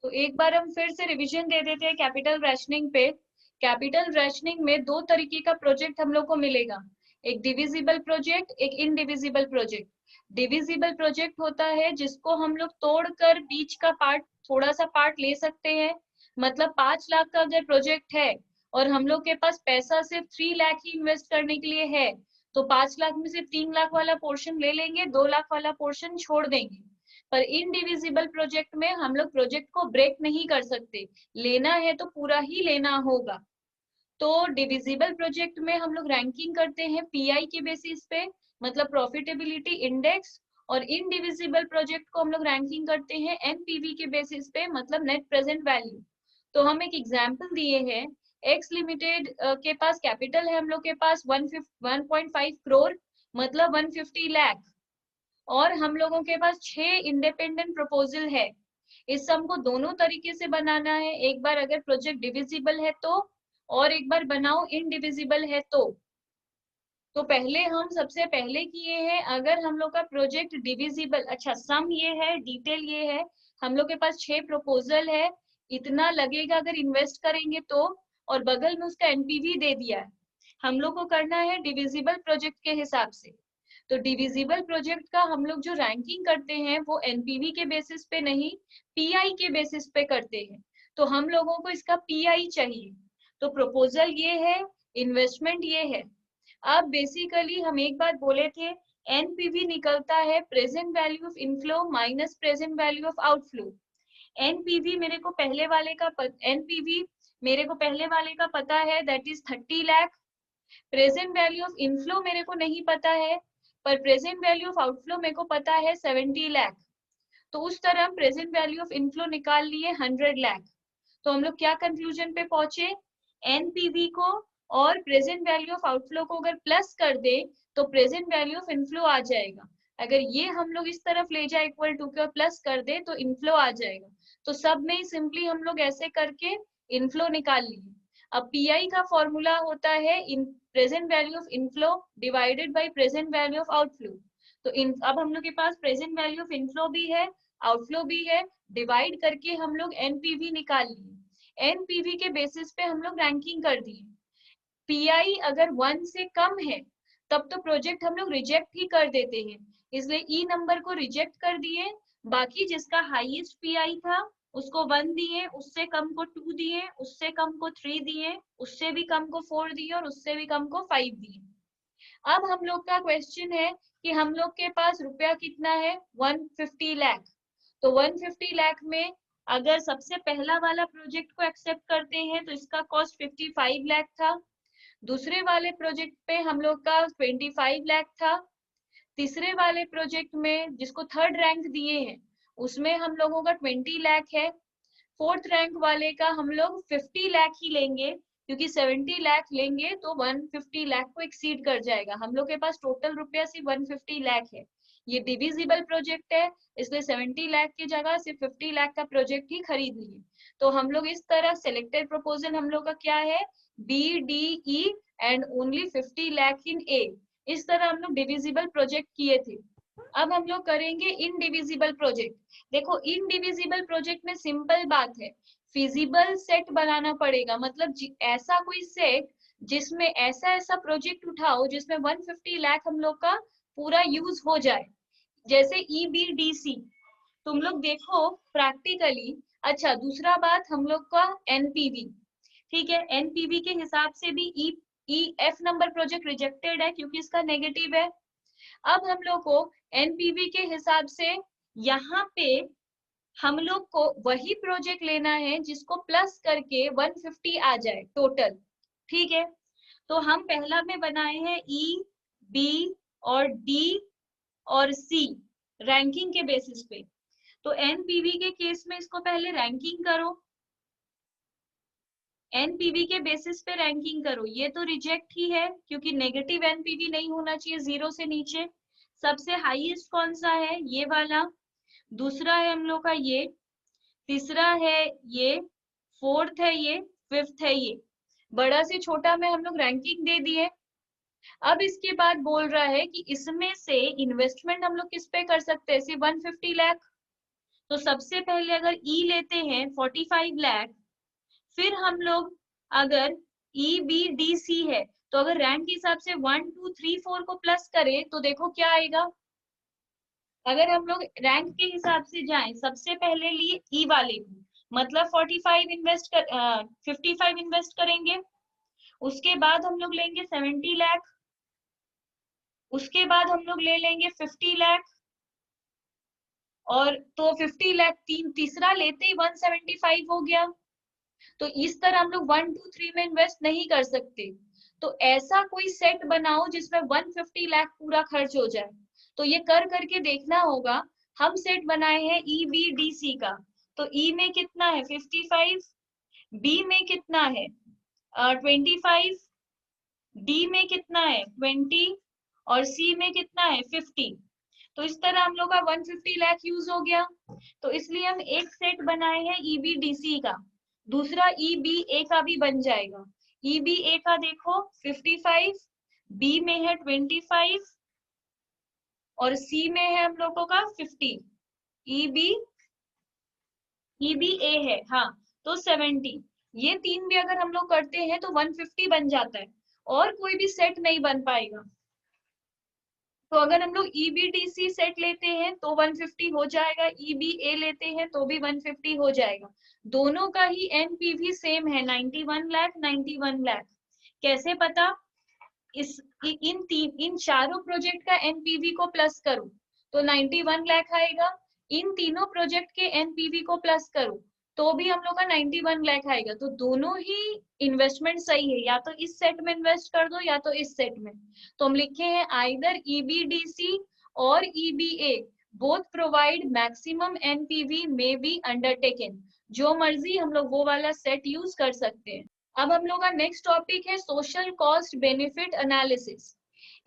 तो एक बार हम फिर से रिवीजन दे देते हैं कैपिटल रैशनिंग पे। कैपिटल रैशनिंग में दो तरीके का प्रोजेक्ट हम लोग को मिलेगा, एक डिविजिबल प्रोजेक्ट, एक इनडिविजिबल प्रोजेक्ट। डिविजिबल प्रोजेक्ट होता है जिसको हम लोग तोड़कर बीच का पार्ट, थोड़ा सा पार्ट ले सकते हैं। मतलब 5 लाख का अगर प्रोजेक्ट है और हम लोग के पास पैसा सिर्फ 3 लाख ही इन्वेस्ट करने के लिए है, तो 5 लाख में से 3 लाख वाला पोर्शन ले लेंगे, 2 लाख वाला पोर्शन छोड़ देंगे। पर इनडिविजिबल प्रोजेक्ट में हम लोग प्रोजेक्ट को ब्रेक नहीं कर सकते, लेना है तो पूरा ही लेना होगा। तो डिविजिबल प्रोजेक्ट में हम लोग रैंकिंग करते हैं पीआई के बेसिस पे, मतलब प्रॉफिटेबिलिटी इंडेक्स। और इनडिविजिबल प्रोजेक्ट को हम लोग रैंकिंग करते हैं एनपीवी के बेसिस पे, मतलब नेट प्रेजेंट वैल्यू। तो हम एक एग्जांपल दिए हैं, एक्स लिमिटेड के पास कैपिटल है हम लोग के पास 1.5 करोड़, मतलब 150 लाख। और हम लोगों के पास 6 इंडिपेंडेंट प्रपोजल है। इस सम को दोनों तरीके से बनाना है, एक बार अगर प्रोजेक्ट डिविजिबल है तो, और एक बार बनाओ इनडिविजिबल है तो पहले हम सबसे पहले किए हैं, अगर हम लोग का प्रोजेक्ट डिविजिबल, अच्छा सम ये है, डिटेल ये है, हम लोग के पास 6 प्रपोजल है, इतना लगेगा अगर इन्वेस्ट करेंगे तो, और बगल में उसका एनपीवी दे दिया है। हम लोग को करना है डिविजिबल प्रोजेक्ट के हिसाब से। तो डिविजिबल प्रोजेक्ट का हम लोग जो रैंकिंग करते हैं वो एनपीवी के बेसिस पे नहीं, पीआई के बेसिस पे करते हैं। तो हम लोगों को इसका पीआई चाहिए। तो प्रपोजल ये है, इन्वेस्टमेंट ये है। अब बेसिकली हम एक बात बोले थे, एनपीवी निकलता है present value of inflow minus present value of outflow. NPV मेरे को पहले वाले का एनपीवी मेरे को पहले वाले का पता है, that is 30 lakh. Present value of inflow मेरे को नहीं पता है, पर प्रेजेंट वैल्यू ऑफ आउटफ्लो मेरे को पता है 70 लाख। तो उस तरह हम प्रेजेंट वैल्यू ऑफ इनफ्लो निकाल लिए 100 लाख। तो हम लोग क्या कंक्लूजन पे पहुंचे, एनपीवी को और प्रेजेंट वैल्यू ऑफ आउटफ्लो को अगर प्लस कर दे तो प्रेजेंट वैल्यू ऑफ इनफ्लो आ जाएगा। अगर ये हम लोग इस तरफ ले जाए इक्वल टू के प्लस कर दे तो इनफ्लो आ जाएगा। तो सब में सिंपली हम लोग ऐसे करके इनफ्लो निकाल लिए। अब पीआई का फॉर्मूला होता है in present value of inflow divided by present value of outflow. तो अब हम लोग के पास प्रेजेंट वैल्यू ऑफ इनफ्लो भी है, आउटफ्लो भी है, डिवाइड करके हम लोग एनपीवी निकाल लिए। एनपीवी के बेसिस पे हम लोग रैंकिंग कर दिए। पीआई अगर 1 से कम है तब तो प्रोजेक्ट हम लोग रिजेक्ट ही कर देते हैं, इसलिए ई नंबर को रिजेक्ट कर दिए। बाकी जिसका हाईएस्ट पीआई था उसको 1 दिए, उससे कम को 2 दिए, उससे कम को 3 दिए, उससे भी कम को 4 दिए, और उससे भी कम को 5 दिए। अब हम लोग का क्वेश्चन है कि हम लोग के पास रुपया कितना है, 150 लाख। तो 150 लाख में अगर सबसे पहला वाला प्रोजेक्ट को एक्सेप्ट करते हैं तो इसका कॉस्ट 55 लाख था। दूसरे वाले प्रोजेक्ट पे हम लोग का 25 लाख था। तीसरे वाले प्रोजेक्ट में जिसको थर्ड रैंक दिए हैं उसमें हम लोगों का 20 लाख है। फोर्थ रैंक वाले का हम लोग 50 लाख ही लेंगे, क्योंकि 70 लाख लेंगे तो 150 लाख को एक्सीड कर जाएगा। हम लोग के पास टोटल रुपया सिर्फ 150 लाख है। ये डिविजिबल प्रोजेक्ट है, इसलिए 70 लाख की जगह सिर्फ 50 लाख का प्रोजेक्ट ही खरीद लिए। तो हम लोग इस तरह सिलेक्टेड प्रपोजल हम लोग का क्या है, B D E and only 50 lakh in A. इस तरह हम लोग डिविजिबल प्रोजेक्ट किए थे। अब हम लोग करेंगे इनडिविजिबल प्रोजेक्ट। देखो इनडिविजिबल प्रोजेक्ट में सिंपल बात है, फिजिबल सेट बनाना पड़ेगा, मतलब ऐसा कोई सेट जिसमें ऐसा ऐसा प्रोजेक्ट उठाओ जिसमें 150 लाख हम लोग का पूरा यूज हो जाए, जैसे ईबीडीसी। तुम लोग देखो प्रैक्टिकली। अच्छा दूसरा बात हम लोग का एनपीवी, ठीक है, एनपीवी के हिसाब से भी E F number project rejected है क्योंकि इसका नेगेटिव है। अब हम लोग को एनपीवी के हिसाब से यहाँ पे हम लोग को वही प्रोजेक्ट लेना है जिसको प्लस करके 150 आ जाए टोटल, ठीक है। तो हम पहला में बनाए हैं ई, बी और डी और सी रैंकिंग के बेसिस पे। तो एनपीवी के केस में इसको पहले रैंकिंग करो, एनपीवी के बेसिस पे रैंकिंग करो। ये तो रिजेक्ट ही है क्योंकि नेगेटिव एनपीवी नहीं होना चाहिए 0 से नीचे। सबसे हाईएस्ट कौन सा है, ये वाला। दूसरा है हम लोग का ये, तीसरा है ये, फोर्थ है ये, फिफ्थ है ये। बड़ा से छोटा में हम लोग रैंकिंग दे दिए। अब इसके बाद बोल रहा है कि इसमें से इन्वेस्टमेंट हम लोग किस पे कर सकते हैं, सिर्फ 150 लाख। तो सबसे पहले अगर ई लेते हैं 45 लाख, फिर हम लोग अगर ई बी डी सी है तो अगर रैंक के हिसाब से 1 2 3 4 को प्लस करें तो देखो क्या आएगा। अगर हम लोग रैंक के हिसाब से जाएं, सबसे पहले लिए ई वाले को, मतलब 55 इन्वेस्ट करेंगे। उसके बाद हम लोग लेंगे 70 लाख। उसके बाद हम लोग ले लेंगे 50 लाख। और तो 50 लाख तीसरा लेते ही 175 हो गया। तो इस तरह हम लोग 1 2 3 में इन्वेस्ट नहीं कर सकते। तो ऐसा कोई सेट बनाओ जिसमें 150 लाख पूरा खर्च हो जाए। तो ये कर करके देखना होगा। हम सेट बनाए हैं EBDC का। तो ई में कितना है 55, बी में कितना है 25, डी में कितना है 20 और सी में कितना है 50। तो इस तरह हम लोग का 150 लाख यूज हो गया। तो इसलिए हम एक सेट बनाए हैं EBDC का। दूसरा EBA का भी बन जाएगा। EBA का देखो 55, बी में है 25 और सी में है हम लोगों का 50। EBA है, हाँ, तो 70। ये तीन भी अगर हम लोग करते हैं तो 150 बन जाता है और कोई भी सेट नहीं बन पाएगा। तो अगर हम लोग EBDC सेट लेते हैं तो 150 हो जाएगा, EBA लेते हैं तो भी 150 हो जाएगा। दोनों का ही NPV सेम है 91 लाख 91 लाख। कैसे पता? इन चारों प्रोजेक्ट का NPV को प्लस करो तो 91 लाख आएगा। इन तीनों प्रोजेक्ट के NPV को प्लस करो तो भी हम लोग का 91 लाख आएगा। तो दोनों ही इन्वेस्टमेंट सही है, या तो इस सेट में इन्वेस्ट कर दो या तो इस सेट में। तो हम लिखे हैं आइदर EBDC और EBA both provide maximum NPV में बी अंडरटेकन। जो मर्जी हम लोग वो वाला सेट यूज कर सकते हैं। अब हम लोग का नेक्स्ट टॉपिक है सोशल कॉस्ट बेनिफिट एनालिसिस।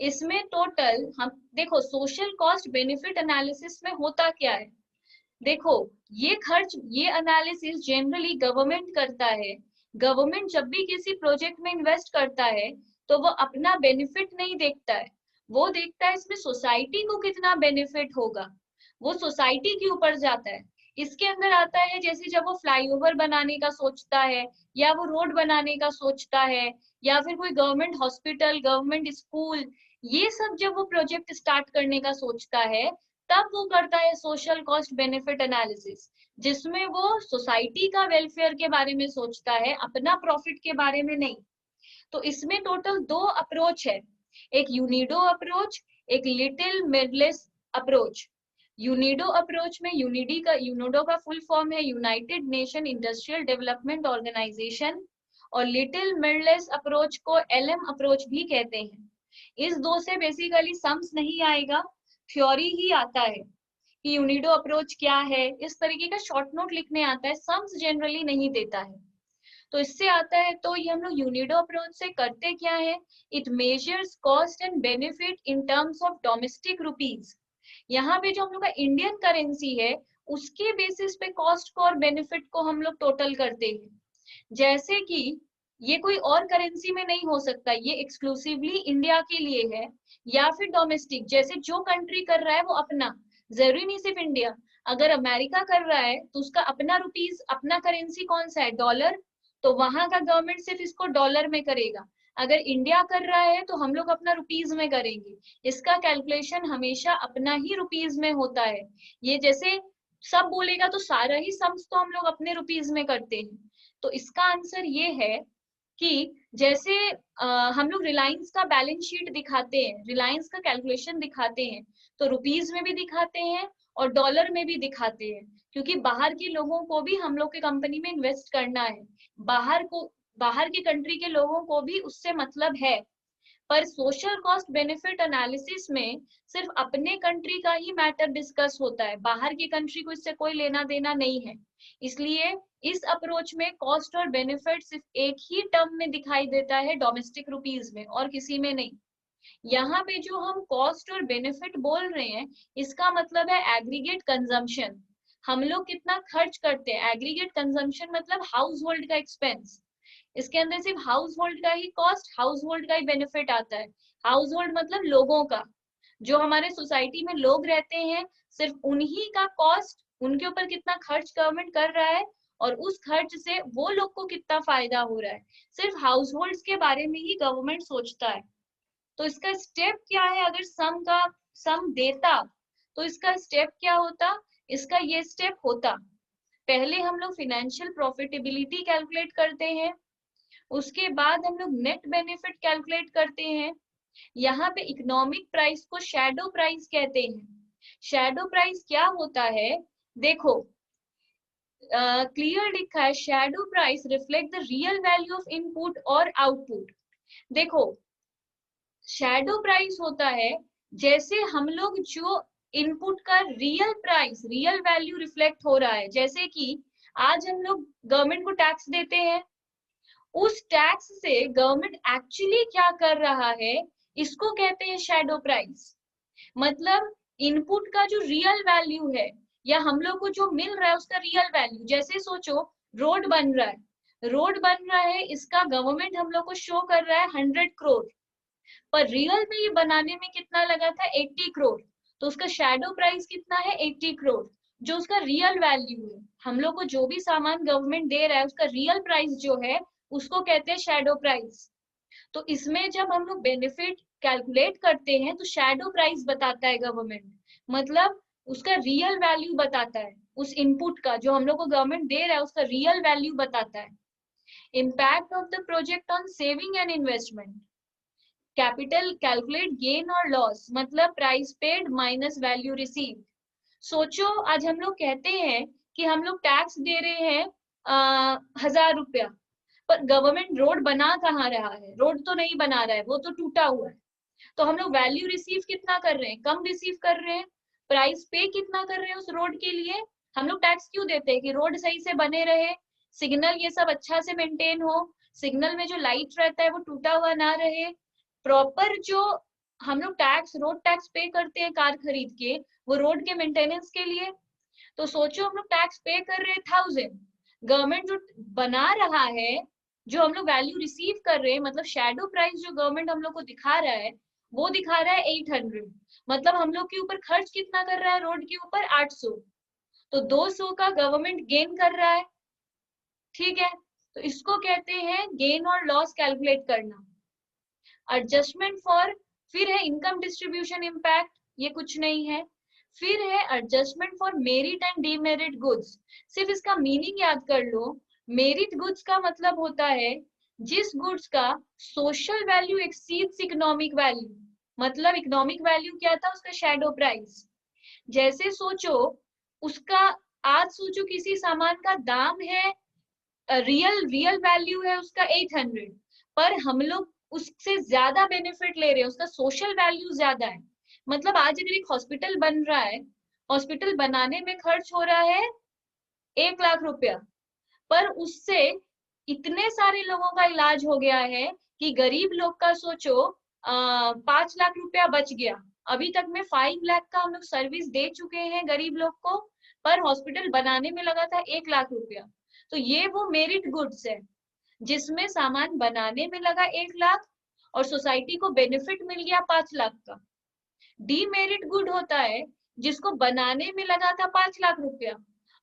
इसमें टोटल हम देखो सोशल कॉस्ट बेनिफिट एनालिसिस में होता क्या है। देखो ये एनालिसिस जनरली गवर्नमेंट करता है। गवर्नमेंट जब भी किसी प्रोजेक्ट में इन्वेस्ट करता है तो वो अपना बेनिफिट नहीं देखता है, वो देखता है इसमें सोसाइटी को कितना बेनिफिट होगा। वो सोसाइटी के ऊपर जाता है। इसके अंदर आता है जैसे जब वो फ्लाईओवर बनाने का सोचता है या वो रोड बनाने का सोचता है या फिर कोई गवर्नमेंट हॉस्पिटल, गवर्नमेंट स्कूल, ये सब जब वो प्रोजेक्ट स्टार्ट करने का सोचता है तब वो करता है सोशल कॉस्ट बेनिफिट एनालिसिस, जिसमें वो सोसाइटी का वेलफेयर के बारे में सोचता है, अपना प्रॉफिट के बारे में नहीं। तो इसमें टोटल दो अप्रोच है, एक यूनिडो अप्रोच, एक little Mirrlees approach. UNIDO approach में यूनिडो का फुल फॉर्म है United Nation Industrial Development Organization, और लिटिल मिडलेस अप्रोच को LM अप्रोच भी कहते हैं। इस दो से बेसिकली सम्स नहीं आएगा, थ्योरी ही आता है कि यूनिडो अप्रोच क्या है, इस तरीके का शॉर्ट नोट लिखने आता है, सम्स जनरली नहीं देता है। तो इससे आता है, तो ये हम लोग यूनिडो अप्रोच से करते क्या है, it measures cost and benefit in terms of domestic rupees. यहाँ पे जो हम लोग का इंडियन करेंसी है उसके बेसिस पे कॉस्ट को और बेनिफिट को हम लोग टोटल करते हैं। जैसे कि ये कोई और करेंसी में नहीं हो सकता, ये एक्सक्लूसिवली इंडिया के लिए है, या फिर डोमेस्टिक जैसे जो कंट्री कर रहा है वो अपना, जरूरी नहीं सिर्फ इंडिया। अगर अमेरिका कर रहा है तो उसका अपना रुपीज, अपना करेंसी कौन सा है, डॉलर, तो वहां का गवर्नमेंट सिर्फ इसको डॉलर में करेगा। अगर इंडिया कर रहा है तो हम लोग अपना रुपीज में करेंगे, इसका कैलकुलेशन हमेशा अपना ही रुपीज में होता है। ये जैसे सब बोलेगा तो सारा ही सम्स तो हम लोग अपने रुपीज में करते हैं। तो इसका आंसर ये है कि जैसे हम लोग रिलायंस का बैलेंस शीट दिखाते हैं, रिलायंस का कैलकुलेशन दिखाते हैं, तो रुपीज में भी दिखाते हैं और डॉलर में भी दिखाते हैं, क्योंकि बाहर के लोगों को भी हम लोग के कंपनी में इन्वेस्ट करना है, बाहर के कंट्री के लोगों को भी उससे मतलब है। पर सोशल कॉस्ट बेनिफिट एनालिसिस में सिर्फ अपने कंट्री का ही मैटर डिस्कस होता है, बाहर की कंट्री को इससे कोई लेना देना नहीं है। इसलिए इस अप्रोच में कॉस्ट और बेनिफिट सिर्फ एक ही टर्म में दिखाई देता है, डोमेस्टिक रुपीज में, और किसी में नहीं। यहाँ पे जो हम कॉस्ट और बेनिफिट बोल रहे हैं इसका मतलब है एग्रीगेट कंजम्पशन, हम लोग कितना खर्च करते हैं। एग्रीगेट कंजम्पशन मतलब हाउस होल्ड का एक्सपेंस, इसके अंदर सिर्फ हाउस होल्ड का ही कॉस्ट, हाउस होल्ड का ही बेनिफिट आता है। हाउस होल्ड मतलब लोगों का, जो हमारे सोसाइटी में लोग रहते हैं सिर्फ उन्हीं का कॉस्ट, उनके ऊपर कितना खर्च गवर्नमेंट कर रहा है और उस खर्च से वो लोग को कितना फायदा हो रहा है। सिर्फ हाउस होल्ड्स के बारे में ही गवर्नमेंट सोचता है। तो इसका स्टेप क्या है, अगर सम देता तो इसका स्टेप क्या होता, इसका ये स्टेप होता, पहले हम लोग फिनेंशियल प्रॉफिटेबिलिटी कैलकुलेट करते हैं, उसके बाद हम लोग नेट बेनिफिट कैलकुलेट करते हैं। यहाँ पे इकोनॉमिक प्राइस को शैडो प्राइस कहते हैं। शैडो प्राइस क्या होता है, देखो क्लियर लिखा है, shadow price reflect the real value of input और आउटपुट। देखो शैडो प्राइस होता है जैसे हम लोग जो इनपुट का real price, real value reflect हो रहा है, जैसे कि आज हम लोग गवर्नमेंट को टैक्स देते हैं, उस टैक्स से गवर्नमेंट एक्चुअली क्या कर रहा है, इसको कहते हैं शैडो प्राइस। मतलब इनपुट का जो रियल वैल्यू है या हम लोग को जो मिल रहा है उसका रियल वैल्यू, जैसे सोचो रोड बन रहा है, रोड बन रहा है, इसका गवर्नमेंट हम लोग को शो कर रहा है 100 करोड़, पर रियल में ये बनाने में कितना लगा था 80 करोड़, तो उसका शैडो प्राइस कितना है 80 करोड़, जो उसका रियल वैल्यू है। हम लोग को जो भी सामान गवर्नमेंट दे रहा है उसका रियल प्राइस जो है उसको कहते हैं शैडो प्राइस। तो इसमें जब हम लोग बेनिफिट कैलकुलेट करते हैं तो शैडो प्राइस बताता है गवर्नमेंट, मतलब उसका रियल वैल्यू बताता है, उस इनपुट का जो हम लोग को गवर्नमेंट दे रहा है उसका रियल वैल्यू बताता है। Impact of the project on saving and investment, capital calculate gain और लॉस, मतलब price paid minus value receive. सोचो आज हम लोग कहते हैं कि हम लोग टैक्स दे रहे हैं 1000 रुपया, पर गवर्नमेंट रोड बना कहाँ रहा है, रोड तो नहीं बना रहा है, वो तो टूटा हुआ है, तो हम लोग वैल्यू रिसीव कितना कर रहे हैं, कम रिसीव कर रहे हैं। प्राइस पे कितना कर रहे हैं उस रोड के लिए, हम लोग टैक्स क्यों देते हैं कि रोड सही से बने रहे, सिग्नल ये सब अच्छा से मेंटेन हो, सिग्नल में जो लाइट रहता है वो टूटा हुआ ना रहे, प्रॉपर जो हम लोग टैक्स, रोड टैक्स पे करते हैं कार खरीद के, वो रोड के मेंटेनेंस के लिए। तो सोचो हम लोग टैक्स पे कर रहे हैं 1000, गवर्नमेंट जो बना रहा है, जो हम लोग वैल्यू रिसीव कर रहे हैं, मतलब शैडो प्राइस जो गवर्नमेंट हम लोग को दिखा रहा है वो दिखा रहा है 800, मतलब हम लोग के ऊपर खर्च कितना कर रहा है रोड के ऊपर 800, तो 200 का गवर्नमेंट गेन कर रहा है। ठीक है, तो इसको कहते हैं गेन और लॉस कैलकुलेट करना। एडजस्टमेंट फॉर, फिर है इनकम डिस्ट्रीब्यूशन इम्पैक्ट, ये कुछ नहीं है। फिर है adjustment for merit and demerit goods, सिर्फ इसका मीनिंग याद कर लो। मेरिट गुड्स का मतलब होता है जिस गुड्स का social value exceeds economic value, मतलब इकोनॉमिक वैल्यू क्या था उसका शैडो प्राइस। जैसे सोचो उसका, आज सोचो किसी सामान का दाम है, रियल वैल्यू है उसका 800, पर हम लोग उससे ज्यादा बेनिफिट ले रहे हैं, उसका सोशल वैल्यू ज्यादा है। मतलब आज अगर एक हॉस्पिटल बन रहा है, हॉस्पिटल बनाने में खर्च हो रहा है 1 लाख रुपया, पर उससे इतने सारे लोगों का इलाज हो गया है कि गरीब लोग का सोचो 5 लाख रुपया बच गया। अभी तक में 5 लाख का हम लोग सर्विस दे चुके हैं गरीब लोग को, पर हॉस्पिटल बनाने में लगा था 1 लाख रुपया। तो ये वो मेरिट गुड्स है जिसमें सामान बनाने में लगा 1 लाख और सोसाइटी को बेनिफिट मिल गया 5 लाख का। डीमेरिट गुड होता है जिसको बनाने में लगा था 5 लाख रुपया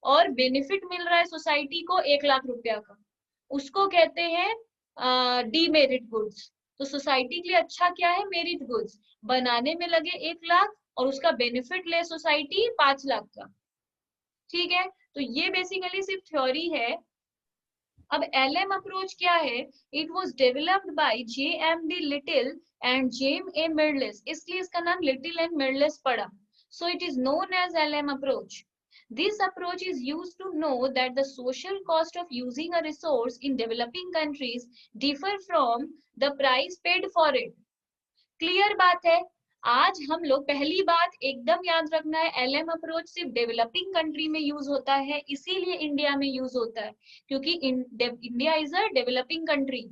और बेनिफिट मिल रहा है सोसाइटी को 1 लाख रुपया का, उसको कहते हैं डीमेरिट गुड्स। तो सोसाइटी के लिए अच्छा क्या है, मेरिट गुड्स, बनाने में लगे 1 लाख और उसका बेनिफिट ले सोसाइटी 5 लाख का। ठीक है, तो ये बेसिकली सिर्फ थ्योरी है। अब एलएम अप्रोच क्या है, it was developed by JMD Little and James A Mirrlees, इसलिए इसका नाम लिटिल एंड मिडलेस पड़ा। So it is known as LM approach. This approach is used to know that the social cost of using a resource in developing countries differ from the price paid for it. Clear बात है। आज हम लोग, पहली बात एकदम याद रखना है, एलएम अप्रोच सिर्फ डेवलपिंग कंट्री में यूज होता है, इसीलिए इंडिया में यूज होता है, क्योंकि India is a developing country.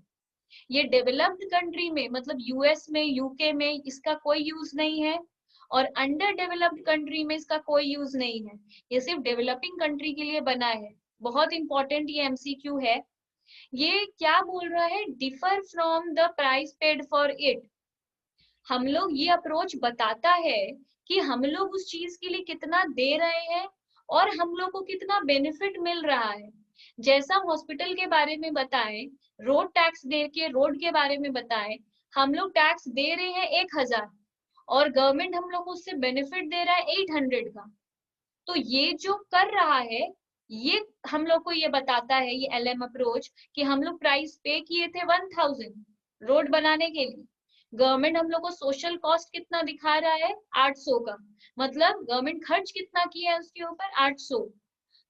ये डेवलप्ड कंट्री में मतलब यूएस में, यूके में इसका कोई यूज नहीं है, और अंडर डेवलप्ड कंट्री में इसका कोई यूज नहीं है। ये सिर्फ डेवलपिंग कंट्री के लिए बना है। बहुत इंपॉर्टेंट ये एमसीक्यू है। ये क्या बोल रहा है, differ from the price paid for it. हम लोग, ये अप्रोच बताता है कि हम लोग उस चीज के लिए कितना दे रहे हैं और हम लोग को कितना बेनिफिट मिल रहा है। जैसा हॉस्पिटल के बारे में बताएं, रोड टैक्स दे के रोड के बारे में बताएं, हम लोग टैक्स दे रहे हैं 1000 और गवर्नमेंट हम लोग को उससे बेनिफिट दे रहा है 800 का। तो ये जो कर रहा है, ये हम लोग को ये बताता है, ये एलएम अप्रोच, कि हम लोग प्राइस पे किए थे 1000 रोड बनाने के लिए, गवर्नमेंट हम लोग को सोशल कॉस्ट कितना दिखा रहा है 800 का, मतलब गवर्नमेंट खर्च कितना किया है उसके ऊपर 800।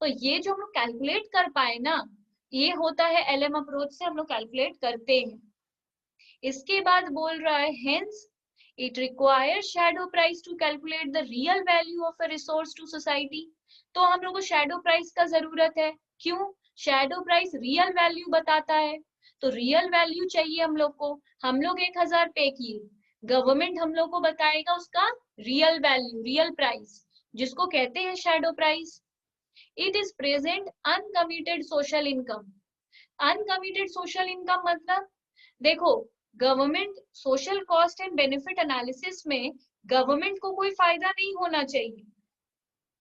तो ये जो हम लोग कैलकुलेट कर पाए ना, ये होता है एलएम अप्रोच से हम लोग कैलकुलेट करते हैं। इसके बाद बोल रहा है hence it requires shadow price to calculate the real value of a resource to society. तो हम लोग को शैडो प्राइस का जरूरत है। क्यों? शैडो प्राइस रियल वैल्यू बताता है, तो रियल वैल्यू चाहिए हम लोग को। हम लोग 1000 पे किए, गवर्नमेंट हम लोग को बताएगा उसका रियल वैल्यू, रियल प्राइस, जिसको कहते हैं shadow price. It is present uncommitted social income. Uncommitted social income मतलब, देखो, government social cost and benefit analysis में गवर्नमेंट को कोई फायदा नहीं होना चाहिए।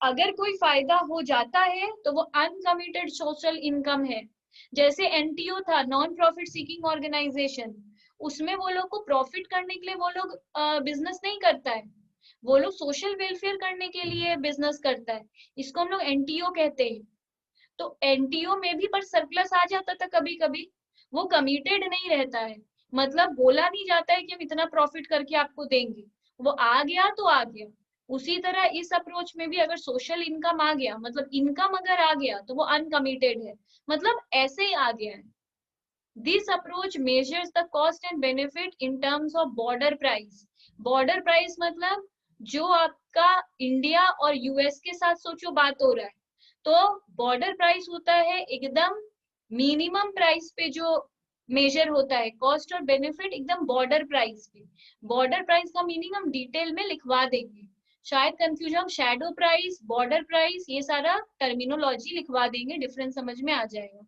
अगर कोई फायदा हो जाता है तो वो अनकमिटेड सोशल इनकम है। जैसे एनटीओ था, नॉन प्रॉफिट सीकिंग ऑर्गेनाइजेशन, उसमें वो लोग को प्रॉफिट करने के लिए वो लोग बिजनेस नहीं करता है, वो लोग सोशल वेलफेयर करने के लिए बिजनेस करता है। इसको हम लोग एनटीओ कहते हैं। तो एनटीओ में भी पर सरप्लस आ जाता था कभी कभी, वो कमिटेड नहीं रहता है, मतलब बोला नहीं जाता है कि हम इतना प्रॉफिट करके आपको देंगे, वो आ गया तो आ गया। उसी तरह इस अप्रोच में भी अगर सोशल इनकम आ गया, मतलब इनकम अगर आ गया, तो वो अनकमिटेड है, मतलब ऐसे ही आ गया है। This approach measures the cost and benefit in terms of border price. Border price मतलब जो आपका इंडिया और यूएस के साथ सोचो बात हो रहा है, तो बॉर्डर प्राइस होता है एकदम मिनिमम प्राइस पे जो मेजर होता है, कॉस्ट और बेनिफिट एकदम बॉर्डर प्राइस पे। बॉर्डर प्राइस का मीनिंग हम डिटेल में लिखवा देंगे, शायद कंफ्यूजन, हम शैडो प्राइस, बॉर्डर प्राइस, ये सारा टर्मिनोलॉजी लिखवा देंगे, डिफरेंस समझ में आ जाएगा।